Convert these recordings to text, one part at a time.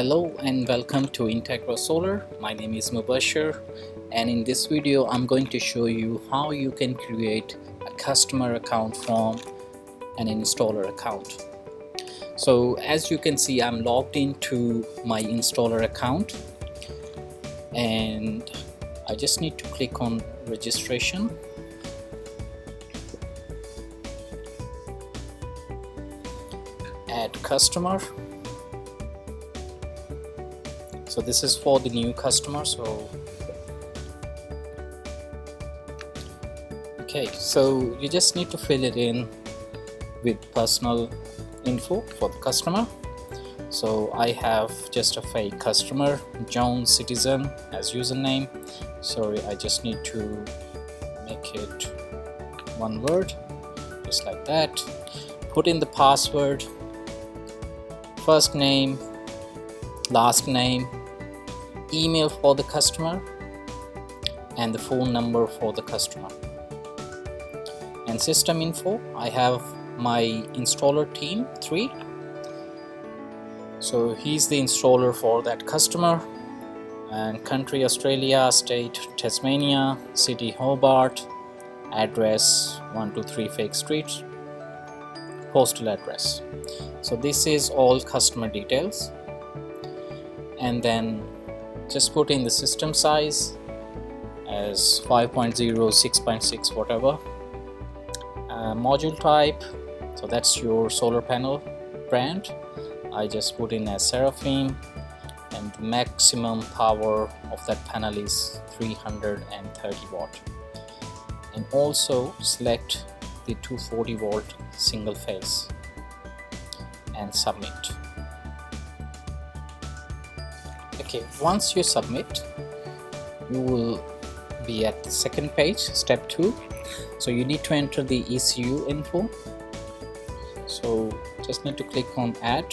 Hello and welcome to Integral Solar. My name is Mubashir, and in this video I'm going to show you how you can create a customer account from an installer account. So as you can see, I'm logged into my installer account and I just need to click on registration. Add customer. So this is for the new customer. So you just need to fill it in with personal info for the customer. So I have just a fake customer, John Citizen, as username. Sorry, I just need to make it one word, just like that. Put in the password, first name, last name, email for the customer, and the phone number for the customer. And system info, I have my installer team 3. So he's the installer for that customer, and country Australia, state Tasmania, city Hobart, address 123 Fake Street, postal address. So this is all customer details, and then just put in the system size as 5.0, 6.6, whatever. Module type, so that's your solar panel brand. I just put in as Seraphim, and the maximum power of that panel is 330 watt. And also select the 240 volt single phase and submit. Okay, once you submit, you will be at the second page, step 2. So you need to enter the ECU info. So just need to click on add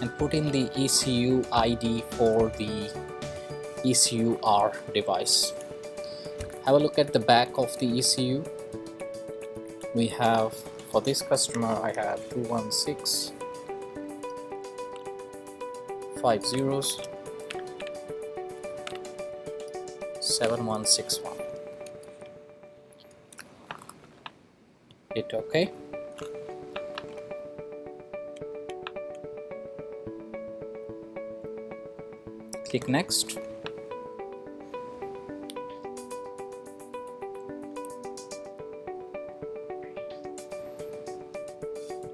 and put in the ECU ID for the ECU-R device. Have a look at the back of the ECU. We have, for this customer, I have 216 5 zeros 7161. Hit OK. Click next.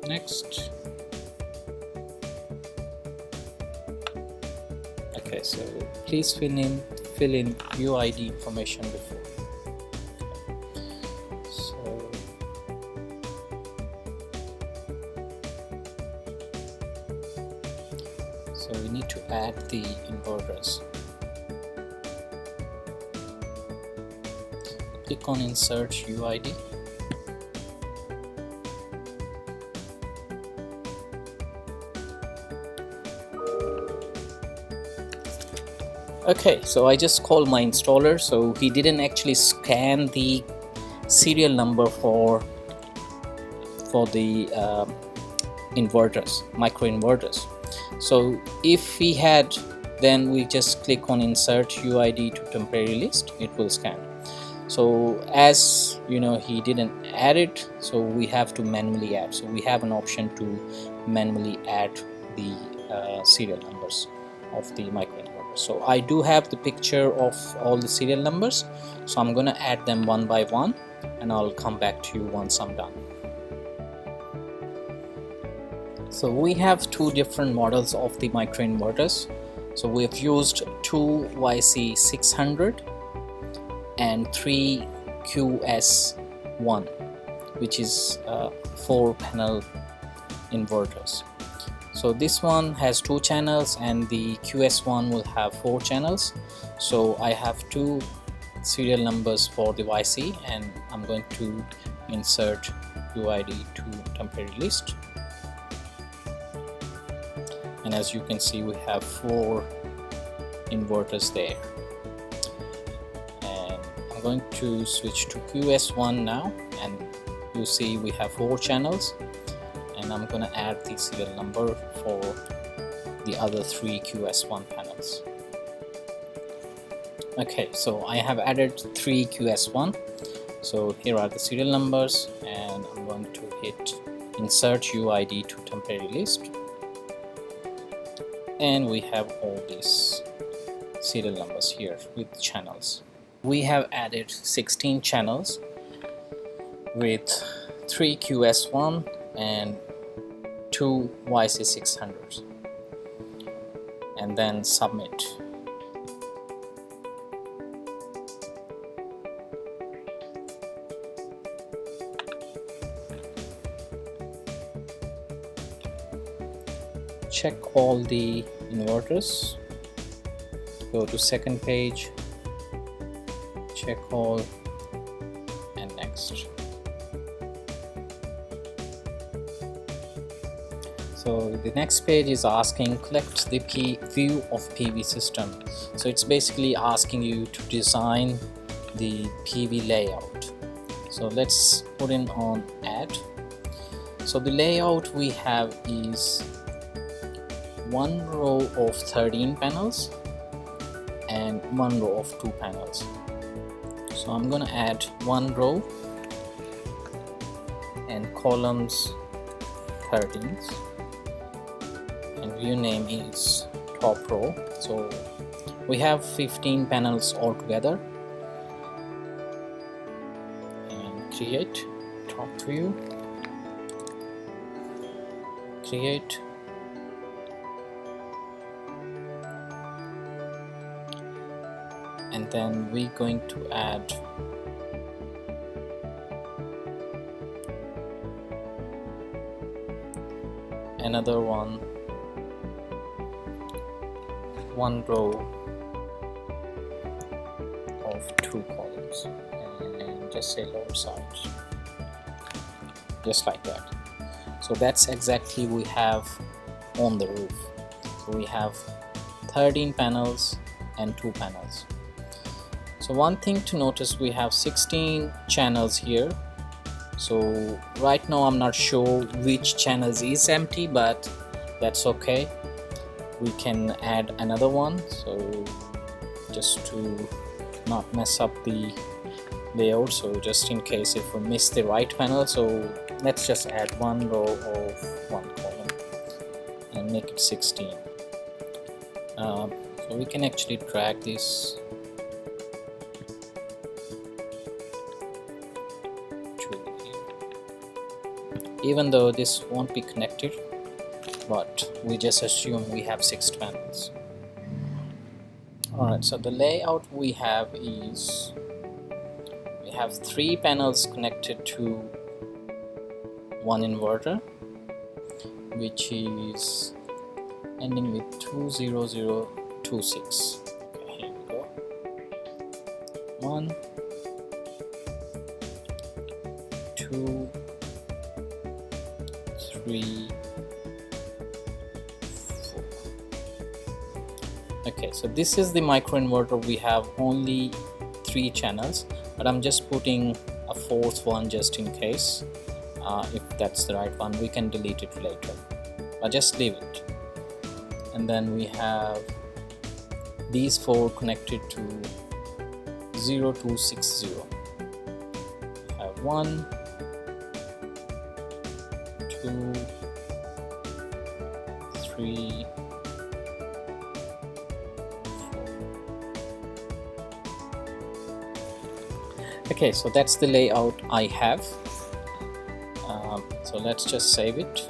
Next. Okay, so please fill in UID information before. So we need to add the inverters. Click on insert UID. Okay, so I just called my installer, so he didn't actually scan the serial number for the inverters, micro inverters. So if he had, then we just click on insert UID to temporary list, it will scan. So as you know, he didn't add it, so we have to manually add. So we have an option to manually add the serial numbers of the micro inverter. So I do have the picture of all the serial numbers, so I'm gonna add them one by one, and I'll come back to you once I'm done. So we have 2 different models of the microinverters. So we've used 2 YC600 and 3 QS1, which is 4 panel inverters. So this one has 2 channels and the QS1 will have 4 channels. So I have 2 serial numbers for the YC, and I'm going to insert UID to temporary list. And as you can see, we have 4 inverters there. And I'm going to switch to QS1 now, and you see we have 4 channels, and I'm gonna add the serial number for the other 3 QS1 panels. Okay, so I have added 3 QS1. So here are the serial numbers, and I'm going to hit insert UID to temporary list, and we have all these serial numbers here with channels. We have added 16 channels with 3 QS1 and 2 YC600s, and then submit. Check all the inverters, go to second page, check all, and next. So the next page is asking collect the view of PV system. So it's basically asking you to design the PV layout. So let's put in on add. So the layout we have is one row of 13 panels and one row of 2 panels. So I'm gonna add one row and columns 13s, and view name is top row. So we have 15 panels altogether, and create top view, create, and then we're going to add another one row of 2 columns, and just say lower side, just like that. So that's exactly we have on the roof. So we have 13 panels and 2 panels. So one thing to notice, we have 16 channels here. So right now I'm not sure which channels is empty, but that's okay. We can add another one, so just to not mess up the layout, so just in case if we miss the right panel, so let's just add one row of 1 column and make it 16. So we can actually drag this to here, even though this won't be connected, but we just assume we have 6 panels. Alright, so the layout we have is, we have 3 panels connected to one inverter, which is ending with 20026. Okay, here we go. 1, 2, 3, 4. Okay, so this is the microinverter. We have only 3 channels, but I'm just putting a 4th one just in case. If that's the right one, we can delete it later, but just leave it. And then we have these 4 connected to 0260. We have 1, 2, 3, 4. Okay, so that's the layout I have. So let's just save it.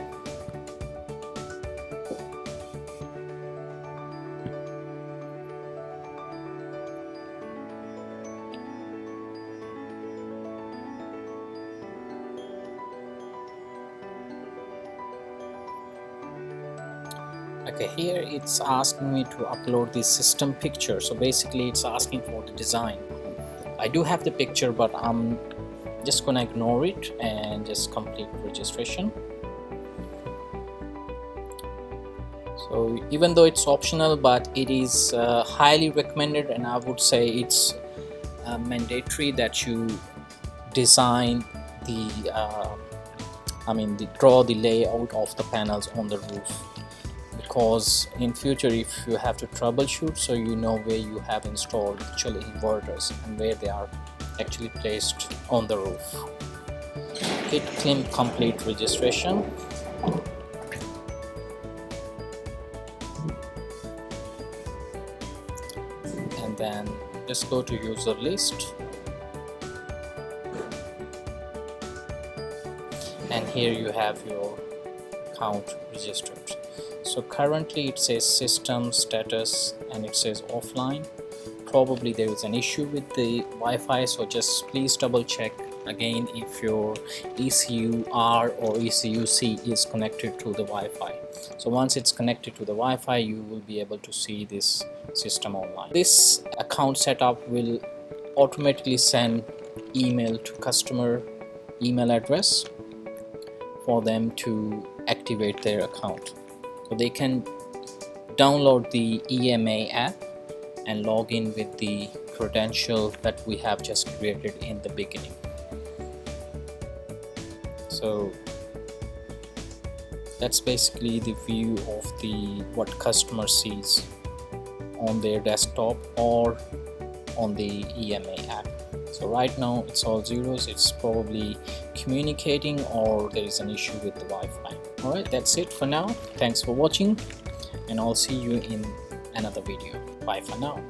Okay, here it's asking me to upload the system picture. So basically it's asking for the design. I do have the picture, but I'm just gonna ignore it and just complete registration. So even though it's optional, but it is highly recommended, and I would say it's mandatory that you design the draw the layout of the panels on the roof, because in future if you have to troubleshoot, so you know where you have installed actual inverters and where they are actually placed on the roof. Hit claim complete registration. And then just go to user list, and here you have your account registered. So currently it says system status and it says offline. Probably there is an issue with the Wi-Fi, so just please double check again if your ECU-R or ECU-C is connected to the Wi-Fi. So once it's connected to the Wi-Fi, you will be able to see this system online. This account setup will automatically send email to customer email address for them to activate their account. So they can download the EMA app and log in with the credential that we have just created in the beginning. So that's basically the view of what customer sees on their desktop or on the EMA app. So right now it's all zeros, it's probably communicating or there is an issue with the Wi-Fi. Alright, that's it for now. Thanks for watching and I'll see you in another video. Bye for now.